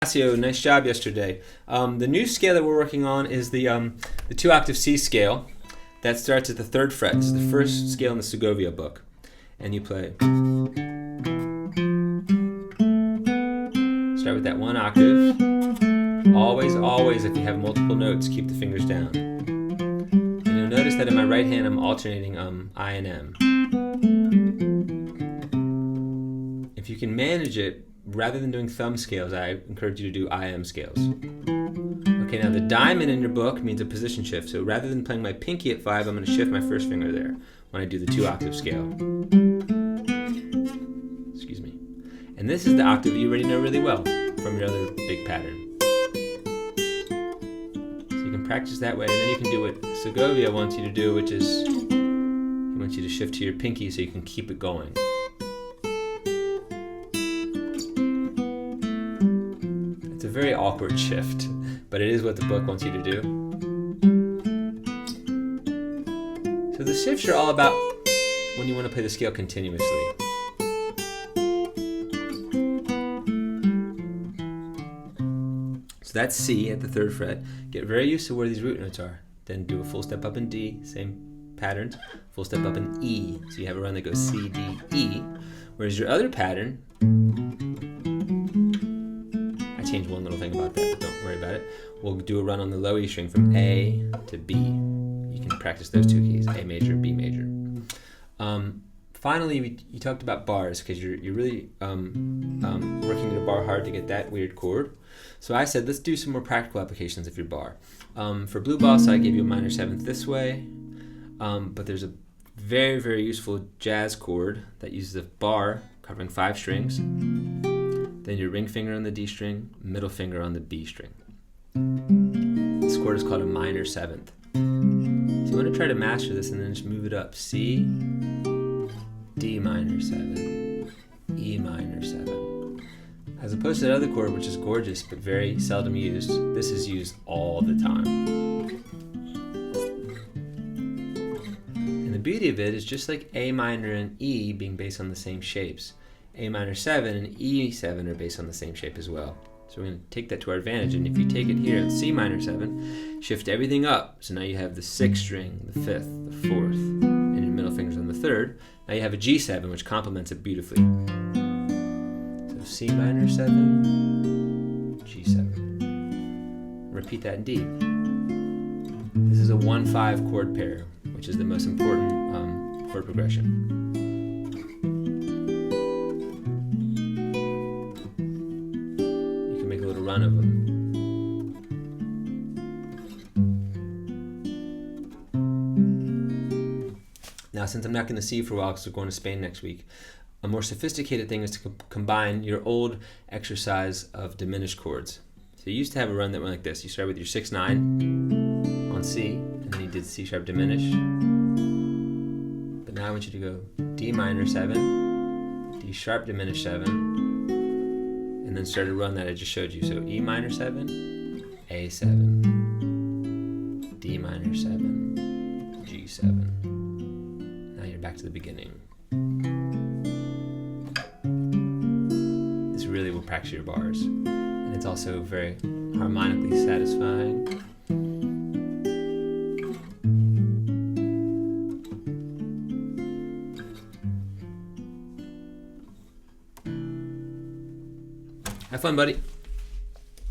Ignacio, nice job yesterday. The new scale that we're working on is the 2-octave C scale that starts at the 3rd fret. It's the first scale in the Segovia book. And you play. Start with that 1 octave. Always, always, if you have multiple notes, keep the fingers down. And you'll notice that in my right hand I'm alternating I and M. If you can manage it, rather than doing thumb scales, I encourage you to do IM scales. Okay, now the diamond in your book means a position shift. So rather than playing my pinky at 5, I'm going to shift my first finger there when I do the 2-octave scale. Excuse me. And this is the octave you already know really well from your other big pattern. So you can practice that way, and then you can do what Segovia wants you to do, which is he wants you to shift to your pinky so you can keep it going. It's a very awkward shift, but it is what the book wants you to do. So the shifts are all about when you want to play the scale continuously. So that's C at the 3rd fret. Get very used to where these root notes are. Then do a full step up in D, same pattern. Full step up in E, so you have a run that goes C, D, E. Whereas your other pattern, I changed one little thing about that, but don't worry about it. We'll do a run on the low E string from A to B. You can practice those 2 keys, A major, B major. Finally, you talked about bars because you're really working your bar hard to get that weird chord. So I said, let's do some more practical applications of your bar. For blue boss, I gave you a minor 7th this way, but there's a very, very useful jazz chord that uses a bar covering 5 strings, then your ring finger on the D string, middle finger on the B string. This chord is called a minor 7th. So you want to try to master this and then just move it up. C, D minor 7, E minor 7. As opposed to the other chord, which is gorgeous but very seldom used, this is used all the time. And the beauty of it is just like A minor and E being based on the same shapes, A minor 7 and E7 are based on the same shape as well. So we're going to take that to our advantage, and if you take it here at C minor 7, shift everything up. So now you have the 6th string, the 5th, the 4th, and your middle finger's on the 3rd. Now you have a G7, which complements it beautifully. So C minor 7, G7. Repeat that in D. This is a 1-5 chord pair, which is the most important chord progression. Make a little run of them. Now, since I'm not going to see you for a while because we're going to Spain next week, a more sophisticated thing is to combine your old exercise of diminished chords. So you used to have a run that went like this. You start with your 6-9 on C, and then you did C sharp diminish. But now I want you to go D minor 7, D sharp diminish 7, and then start a run that I just showed you. So E minor 7, A7, D minor 7, G7. Now you're back to the beginning. This really will practice your bars. And it's also very harmonically satisfying. Have fun, buddy.